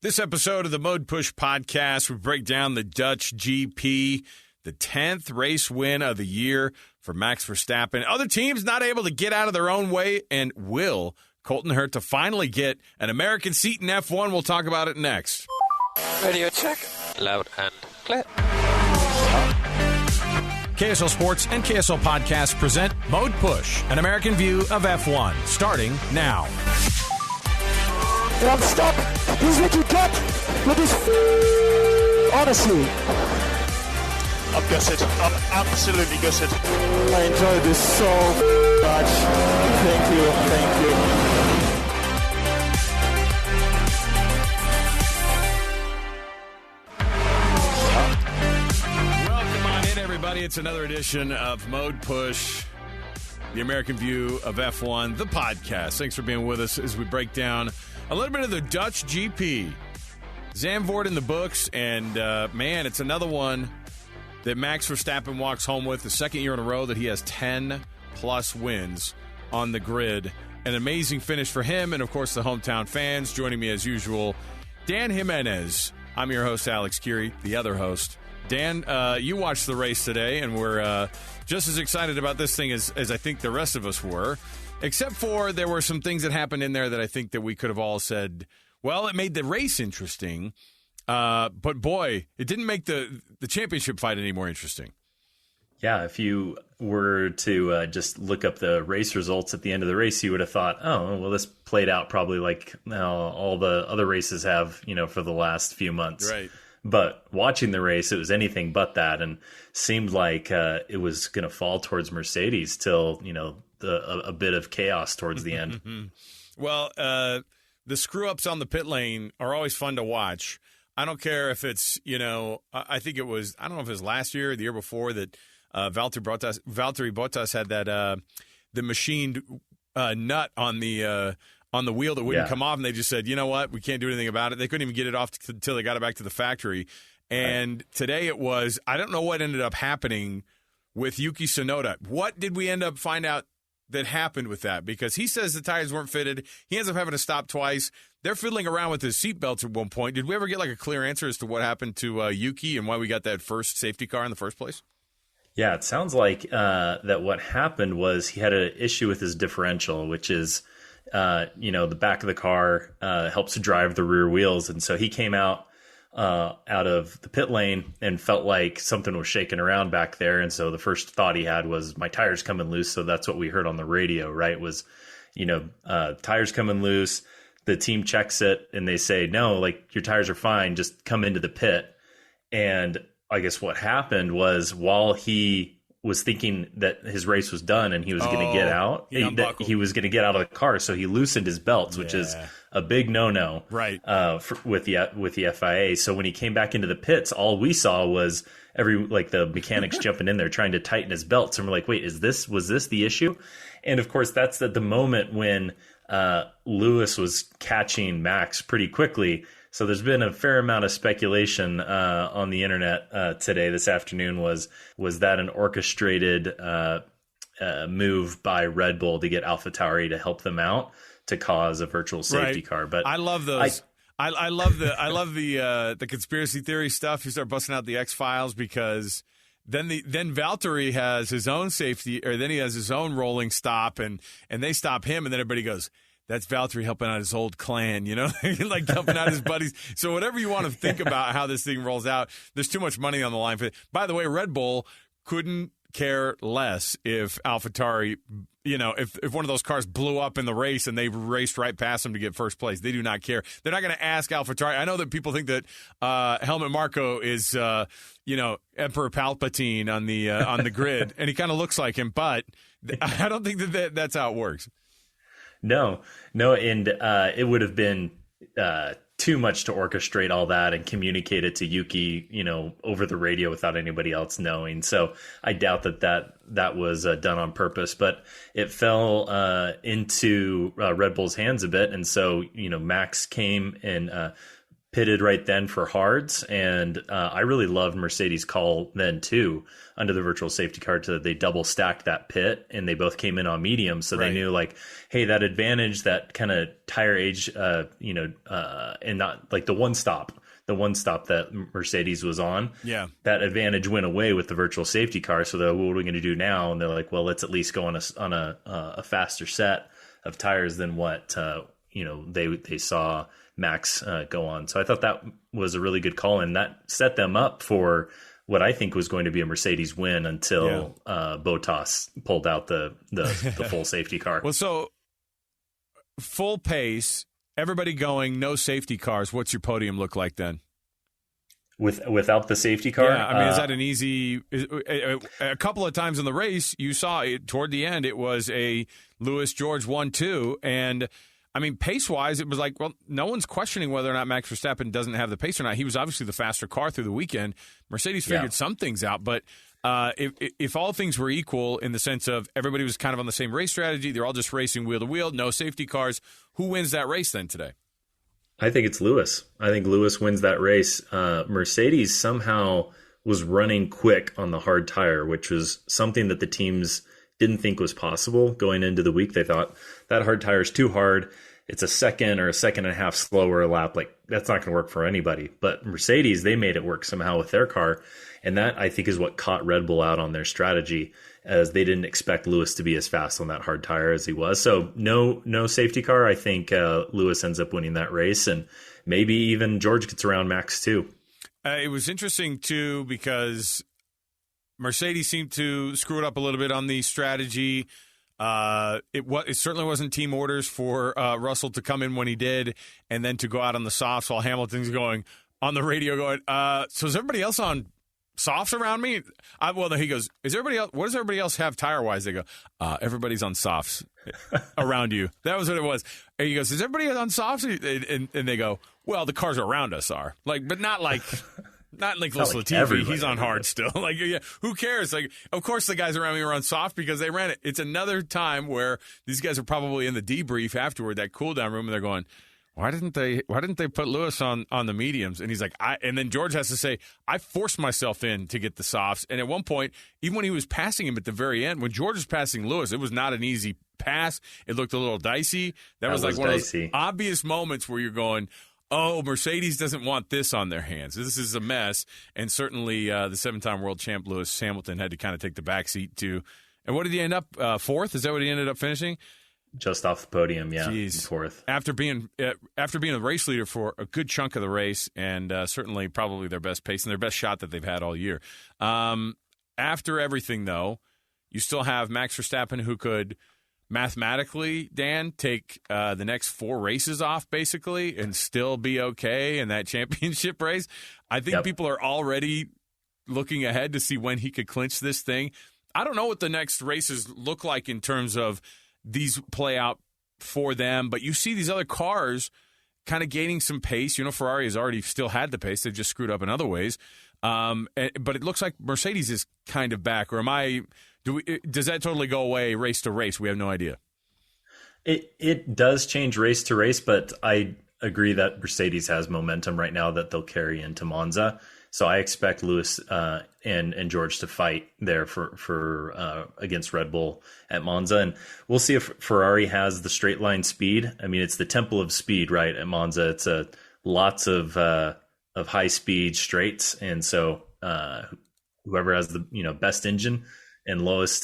This episode of the Mode Push podcast, we break down the Dutch GP, the 10th race win of the year for Max Verstappen. Other teams not able to get out of their own way, and will Colton Herta finally get an American seat in F1? We'll talk about it next. Radio check. Loud and clear. KSL Sports and KSL Podcast present Mode Push, an American view of F1, starting now. And I'm stuck. He's looking gut with his honestly. I'm gutted. I'm absolutely gutted. I enjoyed this so much. Thank you. Welcome on in, everybody. It's another edition of Mode Push, the American view of F1, the podcast. Thanks for being with us as we break down a little bit of the Dutch GP. Zandvoort in the books, and man, it's another one that Max Verstappen walks home with, the second year in a row that he has 10-plus wins on the grid. An amazing finish for him and, of course, the hometown fans. Joining me, as usual, Dan Jimenez. I'm your host, Alex Kirry, the other host. Dan, you watched the race today, and we're just as excited about this thing as I think the rest of us were. Except for there were some things that happened in there that I think that we could have all said, well, it made the race interesting, but boy, it didn't make the championship fight any more interesting. Yeah, if you were to just look up the race results at the end of the race, you would have thought, oh, well, this played out probably like all the other races have, for the last few months. Right. But watching the race, it was anything but that, and seemed like it was going to fall towards Mercedes till, a bit of chaos towards the end. Well, the screw-ups on the pit lane are always fun to watch. I don't care if it's, I think it was, I don't know if it was last year or the year before that Valtteri Bottas had that the machined nut on the wheel that wouldn't come off, and they just said, you know what, we can't do anything about it. They couldn't even get it off until they got it back to the factory. And today it was, I don't know what ended up happening with Yuki Tsunoda. What did we end up find out that happened with that? Because he says the tires weren't fitted. He ends up having to stop twice. They're fiddling around with his seatbelts at one point. Did we ever get like a clear answer as to what happened to Yuki and why we got that first safety car in the first place? Yeah, it sounds like that what happened was he had an issue with his differential, which is, the back of the car helps to drive the rear wheels. And so he came out of the pit lane and felt like something was shaking around back there. And so the first thought he had was, my tire's coming loose. So that's what we heard on the radio, right? Was, tires coming loose. The team checks it and they say, no, like your tires are fine. Just come into the pit. And I guess what happened was while he was thinking that his race was done and he was going to get out, he was going to get out of the car. So he loosened his belts, which is a big no-no, right? With the FIA. So when he came back into the pits, all we saw was the mechanics jumping in there trying to tighten his belts. And we're like, wait, was this the issue? And of course, that's the moment when Lewis was catching Max pretty quickly. So there's been a fair amount of speculation on the internet today, this afternoon. Was that an orchestrated move by Red Bull to get AlphaTauri to help them out to cause a virtual safety car? But I love those. I love the conspiracy theory stuff. You start busting out the X-Files because then Valtteri has his own safety, or then he has his own rolling stop, and they stop him, and then everybody goes, that's Valtteri helping out his old clan, like helping out his buddies. So whatever you want to think about how this thing rolls out, there's too much money on the line for it. By the way, Red Bull couldn't care less if AlphaTauri, if one of those cars blew up in the race and they raced right past them to get first place. They do not care. They're not going to ask AlphaTauri. I know that people think that Helmut Marko is, Emperor Palpatine on the grid, and he kind of looks like him, but I don't think that's how it works. No, and it would have been too much to orchestrate all that and communicate it to Yuki, over the radio without anybody else knowing. So I doubt that was done on purpose, but it fell into Red Bull's hands a bit. And so, Max came and pitted right then for hards, and I really loved Mercedes' call then too under the virtual safety car to they double stacked that pit, and they both came in on medium, so they knew like, hey, that advantage, that kind of tire age, and not like the one stop that Mercedes was on. Yeah, that advantage went away with the virtual safety car. So what are we going to do now? And they're like, well, let's at least go on a faster set of tires than what they saw Max go on. So I thought that was a really good call, and that set them up for what I think was going to be a Mercedes win until Bottas pulled out the full safety car. Well, so full pace, everybody going, no safety cars. What's your podium look like then? Without the safety car? Yeah, I mean, is that an easy... A couple of times in the race, you saw it toward the end, it was a Lewis-George 1-2, and... I mean, pace-wise, it was like, well, no one's questioning whether or not Max Verstappen doesn't have the pace or not. He was obviously the faster car through the weekend. Mercedes figured some things out, but if all things were equal in the sense of everybody was kind of on the same race strategy, they're all just racing wheel-to-wheel, no safety cars, who wins that race then today? I think it's Lewis. I think Lewis wins that race. Mercedes somehow was running quick on the hard tire, which was something that the teams didn't think was possible going into the week. They thought that hard tire is too hard. It's a second or a second and a half slower a lap. Like, that's not going to work for anybody. But Mercedes, they made it work somehow with their car. And that, I think, is what caught Red Bull out on their strategy, as they didn't expect Lewis to be as fast on that hard tire as he was. So no safety car. I think Lewis ends up winning that race. And maybe even George gets around Max too. It was interesting too, because Mercedes seemed to screw it up a little bit on the strategy. It certainly wasn't team orders for Russell to come in when he did, and then to go out on the softs while Hamilton's going on the radio going, so is everybody else on softs around me? He goes, is everybody else? What does everybody else have tire-wise? They go, everybody's on softs around you. That was what it was. And he goes, is everybody on softs? And they go, well, the cars around us are. Like, but not like... Not Nicholas Latifi. He's on hard still. Like, yeah, who cares? Like, of course the guys around me are on soft because they ran it. It's another time where these guys are probably in the debrief afterward, that cool down room, and they're going, why didn't they put Lewis on the mediums? And he's like, and then George has to say, I forced myself in to get the softs. And at one point, even when he was passing him at the very end, when George was passing Lewis, it was not an easy pass. It looked a little dicey. That was like one dicey. Of those obvious moments where you're going, oh, Mercedes doesn't want this on their hands. This is a mess. And certainly the seven-time world champ Lewis Hamilton had to kind of take the back seat too. And what did he end up? Fourth? Is that what he ended up finishing? Just off the podium, yeah. Jeez. Fourth. After being a race leader for a good chunk of the race, and certainly probably their best pace and their best shot that they've had all year. After everything, though, you still have Max Verstappen, who could mathematically, Dan, take the next 4 races off, basically, and still be okay in that championship race. I think people are already looking ahead to see when he could clinch this thing. I don't know what the next races look like in terms of these play out for them, but you see these other cars kind of gaining some pace. You know, Ferrari has already still had the pace. They've just screwed up in other ways. But it looks like Mercedes is kind of back. Or does that totally go away race to race? We have no idea. It does change race to race, but I agree that Mercedes has momentum right now that they'll carry into Monza. So I expect Lewis and George to fight there for against Red Bull at Monza, and we'll see if Ferrari has the straight line speed. I mean, it's the temple of speed, right? At Monza, it's lots of high speed straights, and so whoever has the best engine and lowest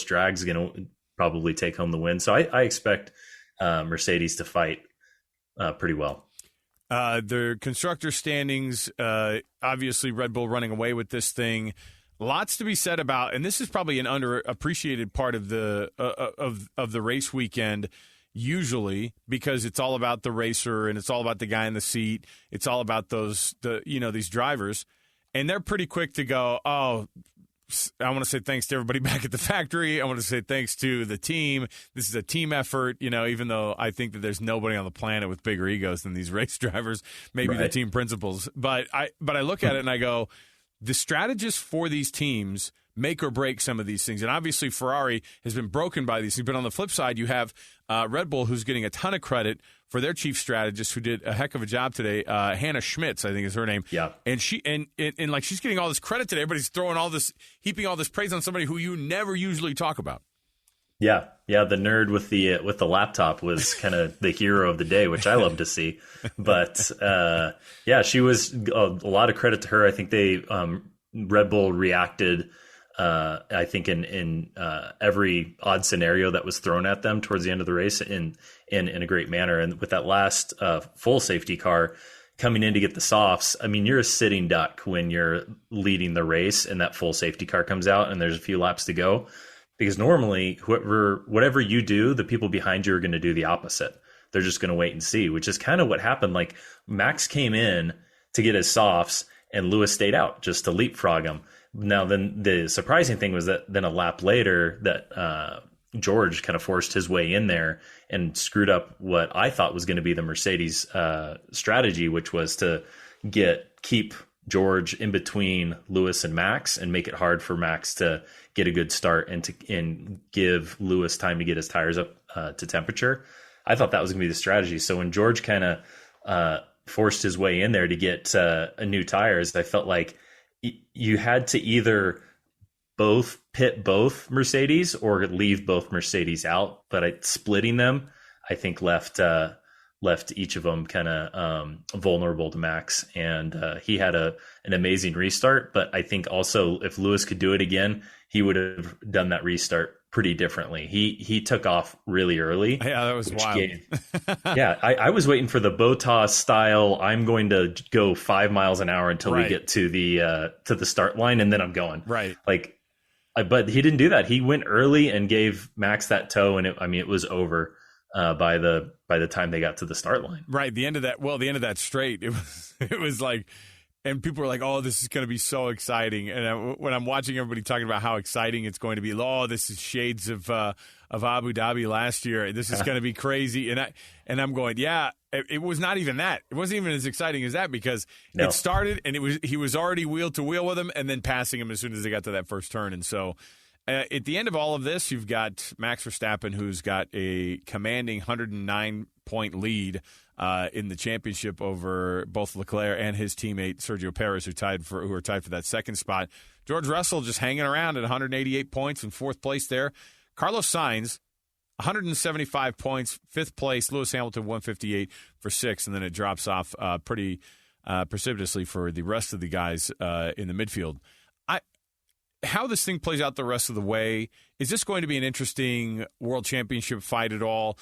drag is going to probably take home the win. So I expect Mercedes to fight pretty well. The constructor standings, obviously Red Bull running away with this thing. Lots to be said about, and this is probably an underappreciated part of the of the race weekend, usually, because it's all about the racer and it's all about the guy in the seat. It's all about these drivers, and they're pretty quick to go, oh, I want to say thanks to everybody back at the factory. I want to say thanks to the team. This is a team effort, even though I think that there's nobody on the planet with bigger egos than these race drivers, maybe the team principals. But I look at it and I go, the strategists for these teams make or break some of these things. And obviously Ferrari has been broken by these things. But on the flip side, you have Red Bull, who's getting a ton of credit for their chief strategist, who did a heck of a job today. Hannah Schmitz, I think is her name. Yeah. And she's getting all this credit today. Everybody's heaping all this praise on somebody who you never usually talk about. Yeah. The nerd with the laptop was kind of the hero of the day, which I love to see. But she was a lot of credit to her. I think Red Bull reacted. I think in every odd scenario that was thrown at them towards the end of the race in a great manner. And with that last full safety car coming in to get the softs, I mean, you're a sitting duck when you're leading the race and that full safety car comes out and there's a few laps to go. Because normally, whatever you do, the people behind you are going to do the opposite. They're just going to wait and see, which is kind of what happened. Like Max came in to get his softs and Lewis stayed out just to leapfrog him. Now, then the surprising thing was that then a lap later that George kind of forced his way in there and screwed up what I thought was going to be the Mercedes strategy, which was to keep George in between Lewis and Max and make it hard for Max to get a good start and give Lewis time to get his tires up to temperature. I thought that was going to be the strategy. So when George kind of forced his way in there to get new tires, I felt like you had to either pit both Mercedes or leave both Mercedes out. But splitting them, I think left each of them kind of vulnerable to Max. And he had an amazing restart. But I think also if Lewis could do it again, he would have done that restart pretty differently. He took off really early. Yeah, that was wild. I was waiting for the Bottas style. I'm going to go 5 miles an hour until we get to the start line, and then I'm going. Right. But he didn't do that. He went early and gave Max that toe, and it was over by the time they got to the start line. Right. The end of that straight, it was like. And people were like, "Oh, this is going to be so exciting!" And when I'm watching everybody talking about how exciting it's going to be, this is shades of Abu Dhabi last year. This is going to be crazy. And I'm going, yeah. It was not even that. It wasn't even as exciting as that because it started and he was already wheel to wheel with him and then passing him as soon as they got to that first turn. And so at the end of all of this, you've got Max Verstappen, who's got a commanding 109-point lead in the championship over both Leclerc and his teammate Sergio Perez, who are tied for that second spot. George Russell just hanging around at 188 points in fourth place there. Carlos Sainz, 175 points, fifth place. Lewis Hamilton, 158 for sixth, and then it drops off pretty precipitously for the rest of the guys in the midfield. How this thing plays out the rest of the way, is this going to be an interesting world championship fight at all?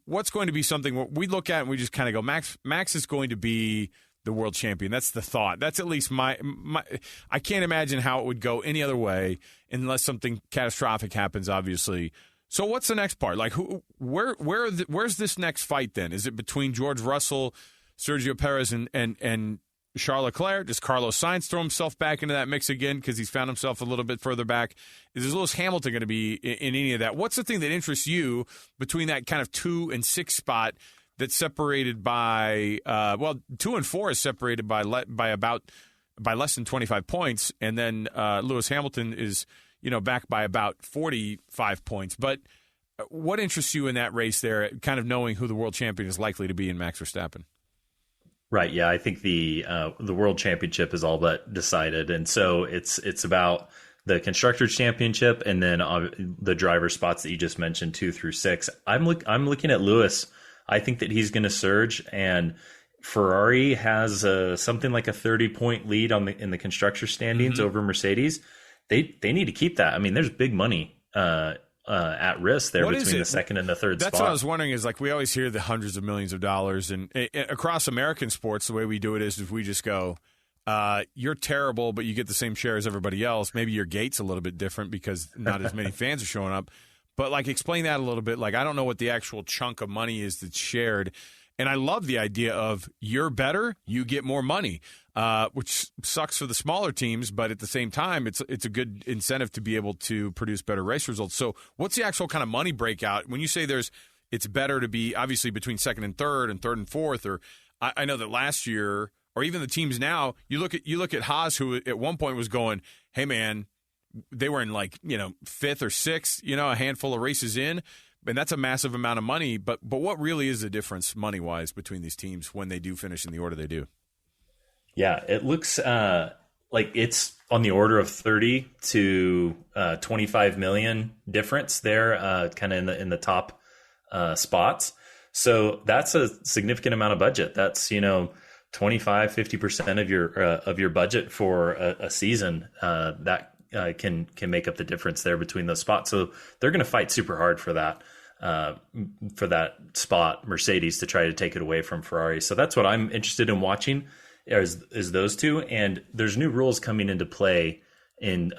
What's going to be something we look at and we just kind of go, Max is going to be the world champion. That's the thought. That's at least my I can't imagine how it would go any other way unless something catastrophic happens, obviously. So what's the next part? Like, where's this next fight then? Is it between George Russell, Sergio Perez, and Charles Leclerc? Does Carlos Sainz throw himself back into that mix again because he's found himself a little bit further back? Is Lewis Hamilton going to be in any of that? What's the thing that interests you between that kind of 2 and 6 spot that's separated by 2 and 4 is separated by less than 25 points, and then Lewis Hamilton is back by about 45 points. But what interests you in that race there, kind of knowing who the world champion is likely to be in Max Verstappen? Right. Yeah, I think the world championship is all but decided, and so it's about the constructors championship and then the driver spots that you just mentioned, 2 through 6. I'm looking at Lewis. I think that he's going to surge, and Ferrari has something like a 30-point lead in the constructors standings over Mercedes. They need to keep that. I mean, there's big money at risk there between the second and the third spot. That's what I was wondering is, like, we always hear the hundreds of millions of dollars, and across American sports, the way we do it is if we just go, you're terrible, but you get the same share as everybody else. Maybe your gate's a little bit different because not as many fans are showing up. But, like, explain that a little bit. Like, I don't know what the actual chunk of money is that's shared. And I love the idea of you're better, you get more money, which sucks for the smaller teams, but at the same time, it's a good incentive to be able to produce better race results. So what's the actual kind of money breakout? When you say it's better to be obviously between second and third and fourth, or I know that last year, or even the teams now. You look at Haas, who at one point was going, "Hey man, they were in like fifth or sixth, a handful of races in." And that's a massive amount of money, but what really is the difference money-wise between these teams when they do finish in the order they do? Yeah, it looks like it's on the order of 30 to 25 million difference there, kind of in the top spots. So that's a significant amount of budget. That's 25-50% of your budget for a season. That can make up the difference there between those spots. So they're going to fight super hard for that spot, Mercedes, to try to take it away from Ferrari. So that's what I'm interested in watching is those two. And there's new rules coming into play in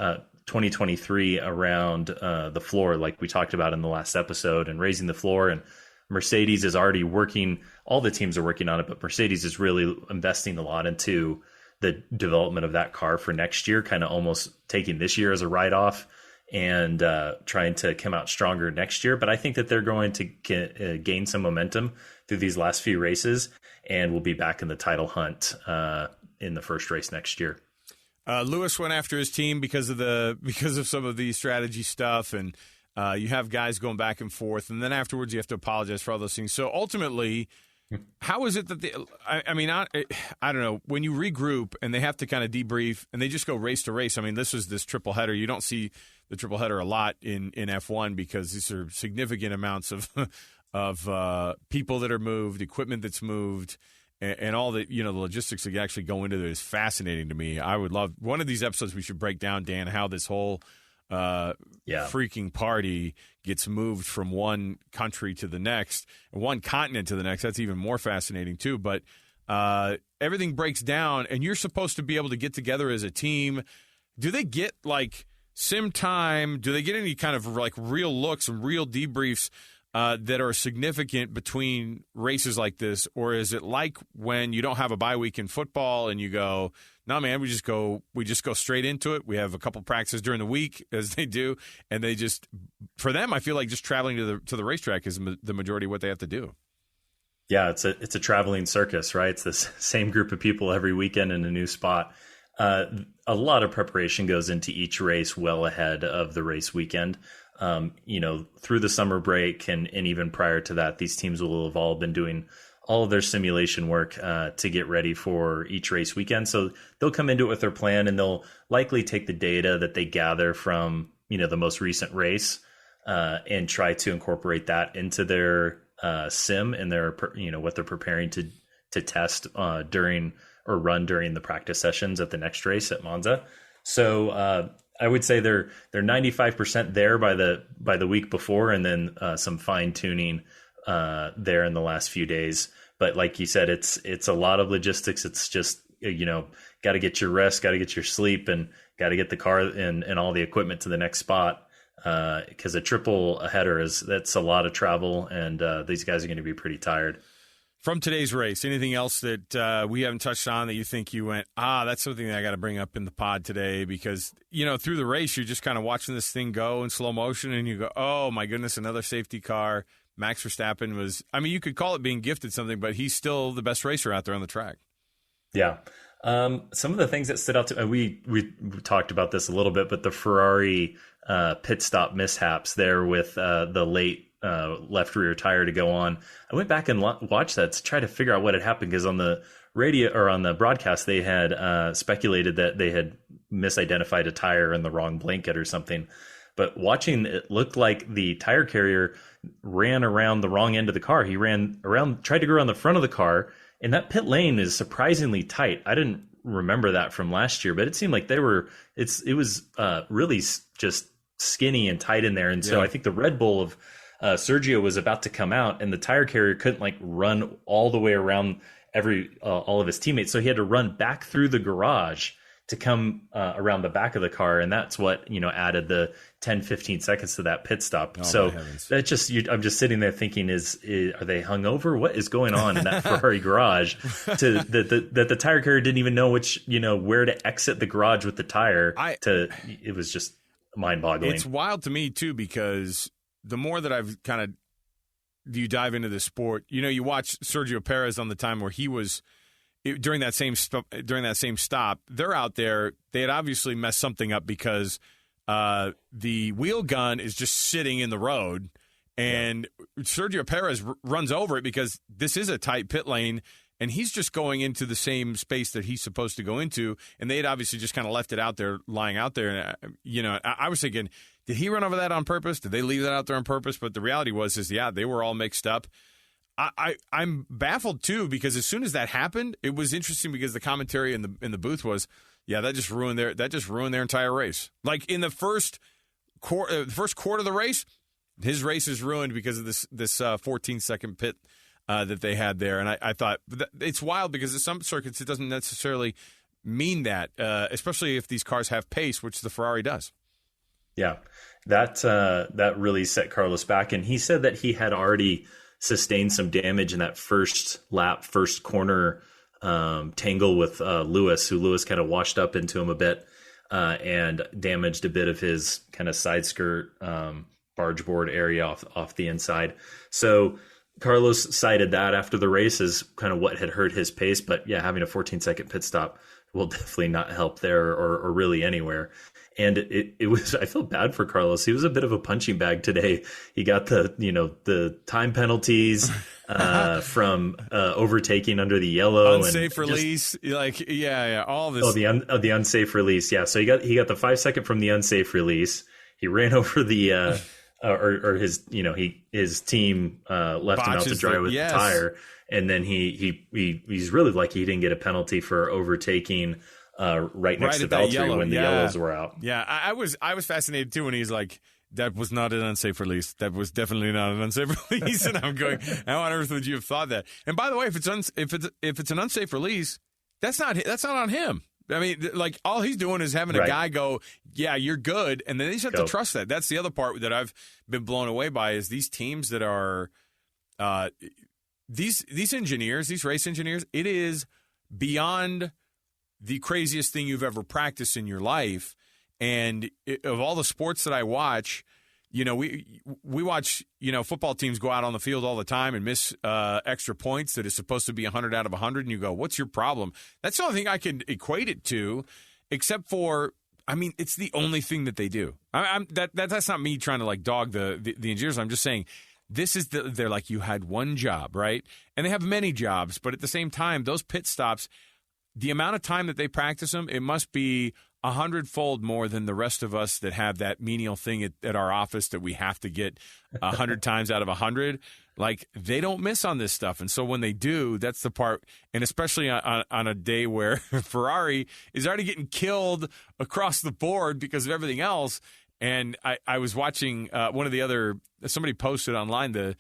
2023 around the floor, like we talked about in the last episode, and raising the floor. And Mercedes is already working. All the teams are working on it, but Mercedes is really investing a lot into the development of that car for next year, kind of almost taking this year as a write-off and trying to come out stronger next year. But I think that they're going to gain some momentum through these last few races, and we'll be back in the title hunt in the first race next year. Lewis went after his team because of some of the strategy stuff, and you have guys going back and forth, and then afterwards you have to apologize for all those things. So ultimately, how is it that I don't know, when you regroup and they have to kind of debrief and they just go race to race? I mean, this triple header. You don't see the triple header a lot in F1 because these are significant amounts of people that are moved, equipment that's moved, and all the the logistics that actually go into it is fascinating to me. I would love one of these episodes. We should break down, Dan, how this whole freaking party gets moved from one country to the next, one continent to the next. That's even more fascinating too. But everything breaks down, and you're supposed to be able to get together as a team. Do they get like sim time? Do they get any kind of like real looks and real debriefs that are significant between races like this? Or is it like when you don't have a bye week in football and you go, no, man, we just go straight into it. We have a couple practices during the week, as they do, and they just, for them, I feel like just traveling to the racetrack is the majority of what they have to do. Yeah, it's a traveling circus, right? It's the same group of people every weekend in a new spot. A lot of preparation goes into each race well ahead of the race weekend. Through the summer break and even prior to that, these teams will have all been doing all of their simulation work to get ready for each race weekend. So they'll come into it with their plan, and they'll likely take the data that they gather from, the most recent race and try to incorporate that into their sim and their, what they're preparing to test during or run during the practice sessions at the next race at Monza. So I would say they're 95% there by the week before, and then some fine tuning there in the last few days. But like you said, it's a lot of logistics. It's just got to get your rest, got to get your sleep, and got to get the car and all the equipment to the next spot. Because a triple header that's a lot of travel, and these guys are going to be pretty tired. From today's race, anything else that we haven't touched on that you think you went, that's something that I got to bring up in the pod today? Because, through the race, you're just kind of watching this thing go in slow motion, and you go, oh, my goodness, another safety car. Max Verstappen was, you could call it being gifted something, but he's still the best racer out there on the track. Yeah. Some of the things that stood out to me, we talked about this a little bit, but the Ferrari pit stop mishaps there with the late left rear tire to go on. I went back and watched that to try to figure out what had happened, because on the radio or on the broadcast, they had speculated that they had misidentified a tire in the wrong blanket or something. But watching, it looked like the tire carrier ran around the wrong end of the car. He tried to go around the front of the car, and that pit lane is surprisingly tight. I didn't remember that from last year, but it seemed like it was really just skinny and tight in there. And so I think the Red Bull of Sergio was about to come out, and the tire carrier couldn't run all the way around all of his teammates. So he had to run back through the garage to come around the back of the car. And that's what, added the 10-15 seconds to that pit stop. Oh, so that's just, I'm just sitting there thinking, are they hungover? What is going on in that Ferrari garage that the tire carrier didn't even know where to exit the garage with the tire it was just mind boggling. It's wild to me too, because the more that I've you dive into the sport, you watch Sergio Perez on the time where he was during that same stop, they're out there. They had obviously messed something up because the wheel gun is just sitting in the road, and Sergio Perez runs over it because this is a tight pit lane, and he's just going into the same space that he's supposed to go into, and they had obviously just kind of left it out there, lying out there. And I was thinking, did he run over that on purpose? Did they leave that out there on purpose? But the reality was, they were all mixed up. I'm baffled too, because as soon as that happened, it was interesting because the commentary in the booth was, that just ruined their entire race. Like in the first quarter of the race, his race is ruined because of this 14-second pit that they had there. And I thought it's wild because at some circuits it doesn't necessarily mean that, especially if these cars have pace, which the Ferrari does. Yeah, that really set Carlos back, and he said that he had already sustained some damage in that first corner tangle with Lewis kind of washed up into him a bit and damaged a bit of his kind of side skirt barge board area off the inside. So Carlos cited that after the race as kind of what had hurt his pace. But yeah, having a 14-second pit stop will definitely not help there or really anywhere. And it was, I feel bad for Carlos. He was a bit of a punching bag today. He got the time penalties from overtaking under the yellow, unsafe release, all this. Oh, the unsafe release, yeah. So he got the 5 second from the unsafe release. He ran over the or his team left him out to dry with the tire, and then he's really lucky he didn't get a penalty for overtaking. Right next to Valtteri when the yellows were out. Yeah, I was fascinated too when he's like, that was not an unsafe release. That was definitely not an unsafe release. And I'm going, how on earth would you have thought that? And by the way, if it's an unsafe release, that's not on him. I mean, like, all he's doing is having a guy go, yeah, you're good, and then they just have to trust that. That's the other part that I've been blown away by is these teams that are these engineers, these race engineers. It is beyond the craziest thing you've ever practiced in your life. And of all the sports that I watch, we watch, football teams go out on the field all the time and miss extra points that is supposed to be 100 out of 100. And you go, what's your problem? That's the only thing I can equate it to, except for, it's the only thing that they do. That's not me trying to like dog the engineers. I'm just saying they're like, you had one job, right? And they have many jobs, but at the same time, those pit stops, the amount of time that they practice them, it must be 100-fold more than the rest of us that have that menial thing at our office that we have to get 100 times out of 100. Like, they don't miss on this stuff. And so when they do, that's the part, and especially on a day where Ferrari is already getting killed across the board because of everything else. And I was watching somebody posted online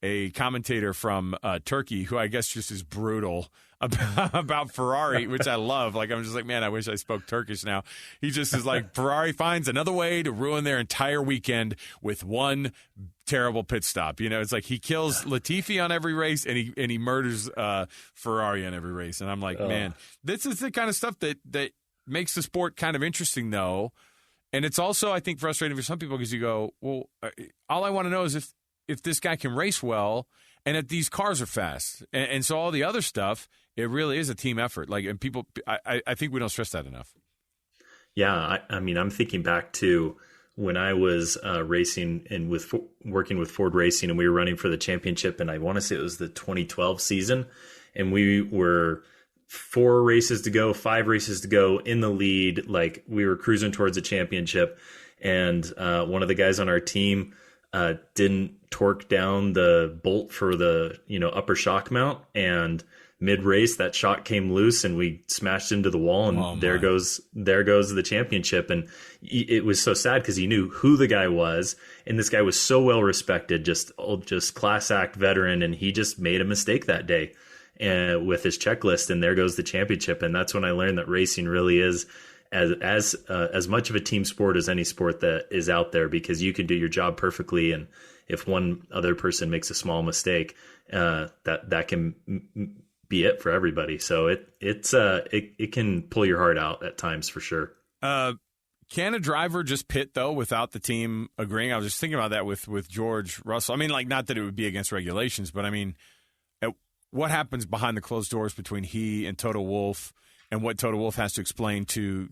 a commentator from Turkey who I guess just is brutal about Ferrari, which I love. Like, I'm just like, man, I wish I spoke Turkish now. He just is like, Ferrari finds another way to ruin their entire weekend with one terrible pit stop. It's like he kills Latifi on every race and he murders Ferrari on every race. And I'm like, man, this is the kind of stuff that makes the sport kind of interesting, though. And it's also, I think, frustrating for some people because you go, well, all I want to know is if this guy can race well and if these cars are fast. And so all the other stuff, it really is a team effort. Like, and people, I think we don't stress that enough. Yeah. I'm thinking back to when I was racing and working with Ford Racing, and we were running for the championship. And I want to say it was the 2012 season. And we were 5 races to go in the lead. Like, we were cruising towards a championship. And one of the guys on our team didn't torque down the bolt for the upper shock mount, and mid-race that shock came loose and we smashed into the wall, and there goes the championship. And it was so sad because he knew who the guy was, and this guy was so well respected, just class act veteran, and he just made a mistake that day with his checklist, and there goes the championship. And that's when I learned that racing really is as much of a team sport as any sport that is out there, because you can do your job perfectly, and if one other person makes a small mistake, that can be it for everybody. So it can pull your heart out at times, for sure. Can a driver just pit though without the team agreeing? I was just thinking about that with George Russell. Not that it would be against regulations, but what happens behind the closed doors between he and Toto Wolff, and what Toto Wolff has to explain to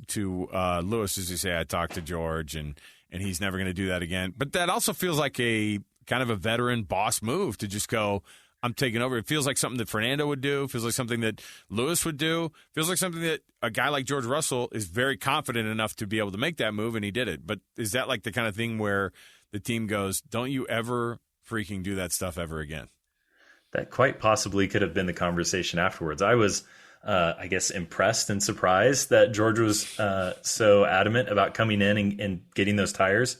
Lewis as you say, I talked to George, and he's never going to do that again. But that also feels like a kind of a veteran boss move to just go, I'm taking over. It feels like something that Fernando would do. It feels like something that Lewis would do. It feels like something that a guy like George Russell is very confident enough to be able to make that move, and he did it. But is that like the kind of thing where the team goes, don't you ever freaking do that stuff ever again? That quite possibly could have been the conversation afterwards. I was, I guess, impressed and surprised that George was so adamant about coming in and getting those tires.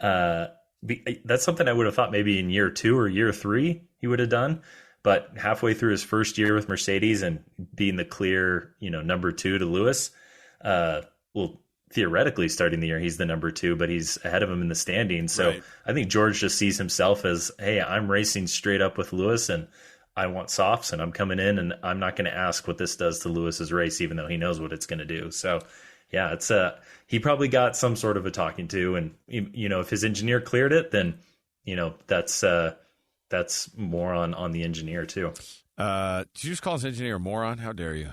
That's something I would have thought maybe in year 2 or year 3 he would have done. But halfway through his first year with Mercedes and being the clear, number 2 to Lewis, well, theoretically starting the year, he's the number 2, but he's ahead of him in the standings. So right. I think George just sees himself as, hey, I'm racing straight up with Lewis and I want softs and I'm coming in and I'm not going to ask what this does to Lewis's race, even though he knows what it's going to do. So yeah, it's he probably got some sort of a talking to, and if his engineer cleared it, then that's more on the engineer too. Did you just call his engineer a moron? How dare you?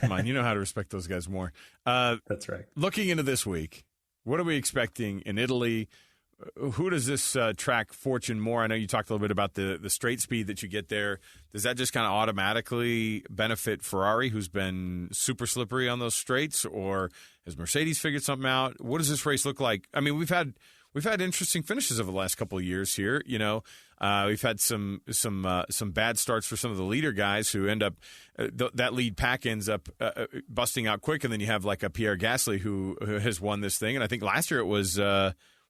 Come on, you know how to respect those guys more. That's right. Looking into this week, what are we expecting in Italy? Who does this track fortune more? I know you talked a little bit about the straight speed that you get there. Does that just kind of automatically benefit Ferrari, who's been super slippery on those straights, or has Mercedes figured something out? What does this race look like? I mean, we've had interesting finishes over the last couple of years here. We've had some bad starts for some of the leader guys who end up that lead pack ends up busting out quick, and then you have like a Pierre Gasly who has won this thing, and I think last year it was.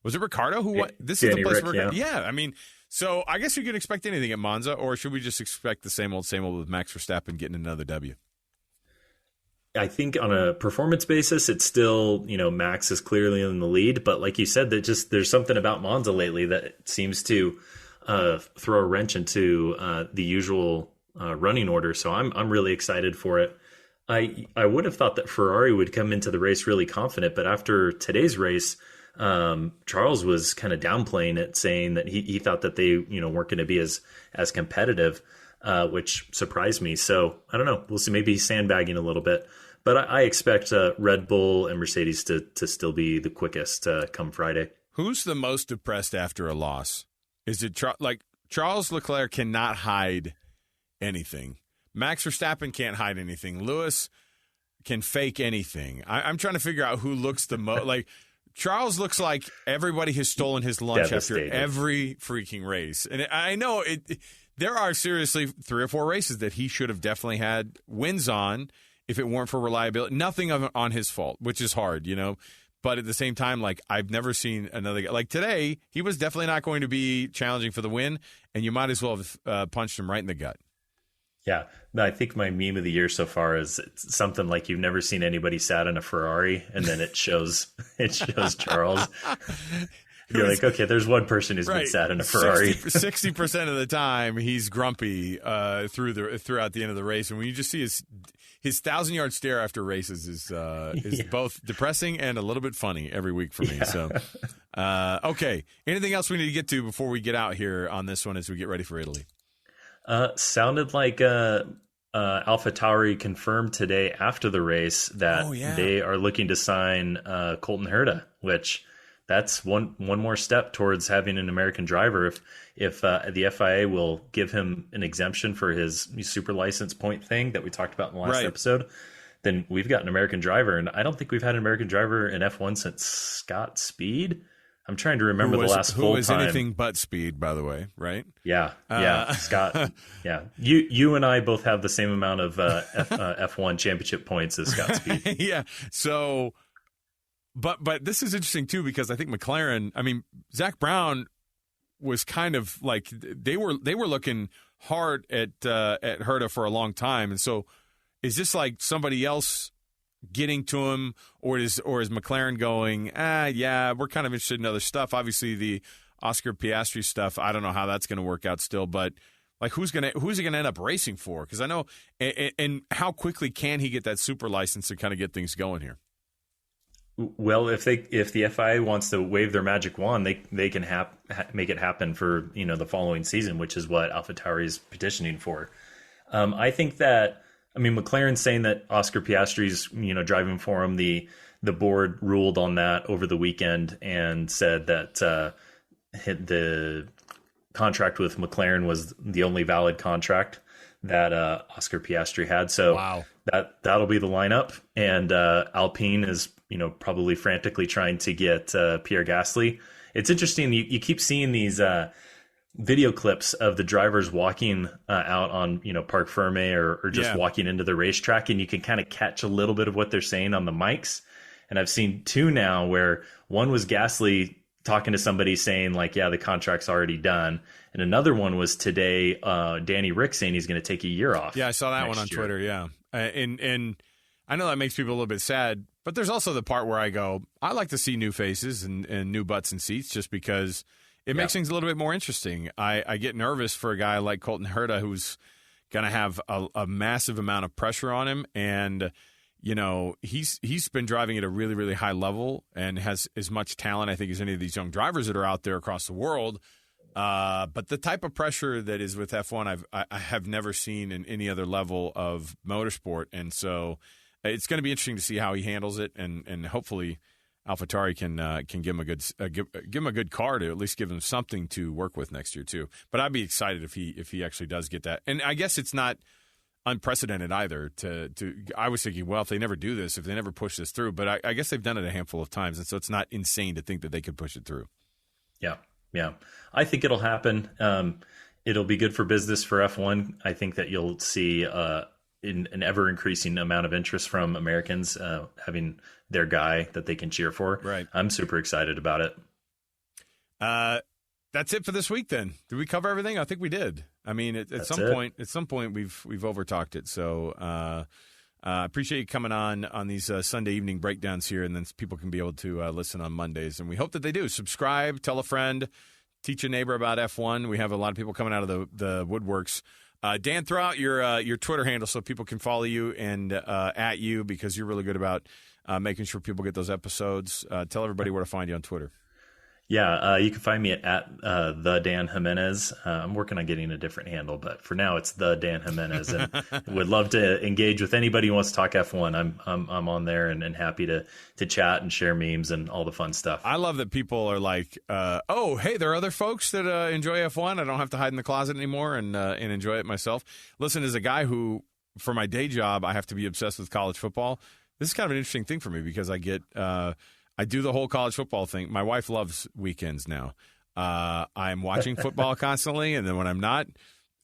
Was it Ricardo who won? This is the place for Ricardo. Yeah, I mean, so I guess you could expect anything at Monza, or should we just expect the same old with Max Verstappen getting another W? I think on a performance basis, it's still, Max is clearly in the lead. But like you said, there's something about Monza lately that seems to throw a wrench into the usual running order. So I'm really excited for it. I would have thought that Ferrari would come into the race really confident, but after today's race, Charles was kind of downplaying it, saying that he thought that they, weren't going to be as competitive, which surprised me. So I don't know. We'll see. Maybe he's sandbagging a little bit, but I expect Red Bull and Mercedes to still be the quickest come Friday. Who's the most depressed after a loss? Is it Charles Leclerc cannot hide anything. Max Verstappen can't hide anything. Lewis can fake anything. I'm trying to figure out who looks the most like. Charles looks like everybody has stolen his lunch after every freaking race. And I know there are seriously 3 or 4 races that he should have definitely had wins on if it weren't for reliability. Nothing of it on his fault, which is hard, But at the same time, like, I've never seen another guy. Like today, he was definitely not going to be challenging for the win, and you might as well have punched him right in the gut. Yeah, I think my meme of the year so far is something like you've never seen anybody sat in a Ferrari, and then it shows Charles. You're like, okay, there's one person who's been sat in a Ferrari. 60% of the time, he's grumpy throughout the end of the race, and when you just see his 1,000-yard stare after races is both depressing and a little bit funny every week for me. Yeah. So, okay, anything else we need to get to before we get out here on this one as we get ready for Italy? Sounded like AlphaTauri confirmed today after the race that they are looking to sign Colton Herta, which that's one more step towards having an American driver. If the FIA will give him an exemption for his super license point thing that we talked about in the last episode, then we've got an American driver. And I don't think we've had an American driver in F1 since Scott Speed. I'm trying to remember the last full time. Who was anything but Speed, by the way, right? Yeah, Scott. Yeah, you and I both have the same amount of F1 championship points as Scott Speed. Yeah. So, but this is interesting too because I think McLaren. I mean, Zach Brown was kind of like they were looking hard at Herta for a long time, and so is this like somebody else getting to him, or is McLaren going, we're kind of interested in other stuff. Obviously, the Oscar Piastri stuff, I don't know how that's going to work out still, but like who's he going to end up racing for? Because I know, and how quickly can he get that super license to kind of get things going here? Well, if the FIA wants to wave their magic wand, they can make it happen for the following season, which is what AlphaTauri is petitioning for. I think that, McLaren's saying that Oscar Piastri's, driving for him. The board ruled on that over the weekend and said that the contract with McLaren was the only valid contract that Oscar Piastri had. So wow. that'll be the lineup. And Alpine is, probably frantically trying to get Pierre Gasly. It's interesting. You keep seeing these video clips of the drivers walking out on, Parc Fermé or just walking into the racetrack, and you can kind of catch a little bit of what they're saying on the mics. And I've seen two now where one was Gasly talking to somebody saying like, yeah, the contract's already done. And another one was today, Danny Rick saying he's going to take a year off. Yeah, I saw that one on year. Twitter, yeah. And I know that makes people a little bit sad, but there's also the part where I go, I like to see new faces and new butts and seats just because it makes things a little bit more interesting. I get nervous for a guy like Colton Herta who's going to have a massive amount of pressure on him. And, he's been driving at a really, really high level and has as much talent, I think, as any of these young drivers that are out there across the world. But the type of pressure that is with F1, I have never seen in any other level of motorsport. And so it's going to be interesting to see how he handles it. And hopefully AlphaTauri can give him give him a good car to at least give him something to work with next year too. But I'd be excited if he actually does get that. And I guess it's not unprecedented either. I was thinking, well, if they never do this, if they never push this through, but I guess they've done it a handful of times, and so it's not insane to think that they could push it through. Yeah. I think it'll happen. It'll be good for business for F1. I think that you'll see an ever increasing amount of interest from Americans having their guy that they can cheer for. Right. I'm super excited about it. That's it for this week then. Did we cover everything? I think we did. I mean, at some point we've overtalked it. So I appreciate you coming on these Sunday evening breakdowns here, and then people can be able to listen on Mondays. And we hope that they do. Subscribe, tell a friend, teach a neighbor about F1. We have a lot of people coming out of the woodworks. Dan, throw out your Twitter handle so people can follow you and at you, because you're really good about making sure people get those episodes. Tell everybody where to find you on Twitter. Yeah, you can find me at the Dan Jimenez. I'm working on getting a different handle, but for now it's the Dan Jimenez, and would love to engage with anybody who wants to talk F1. I'm on there and happy to chat and share memes and all the fun stuff. I love that people are like, oh, hey, there are other folks that enjoy F1. I don't have to hide in the closet anymore and enjoy it myself. Listen, as a guy who, for my day job, I have to be obsessed with college football, this is kind of an interesting thing for me because I do the whole college football thing. My wife loves weekends now. I'm watching football constantly, and then when I'm not,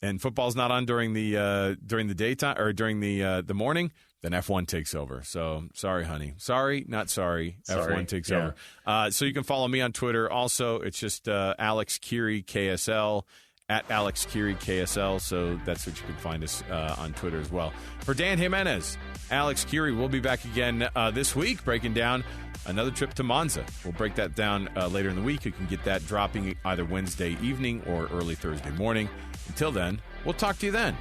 and football's not on during the daytime or during the morning, then F1 takes over. So sorry, honey. Sorry, not sorry. F1 takes over. So you can follow me on Twitter. Also, it's just Alex Kirry KSL at Alex Kirry KSL. So that's what you can find us on Twitter as well. For Dan Jimenez, Alex Kirry, we'll be back again this week breaking down another trip to Monza. We'll break that down later in the week. You can get that dropping either Wednesday evening or early Thursday morning. Until then, we'll talk to you then.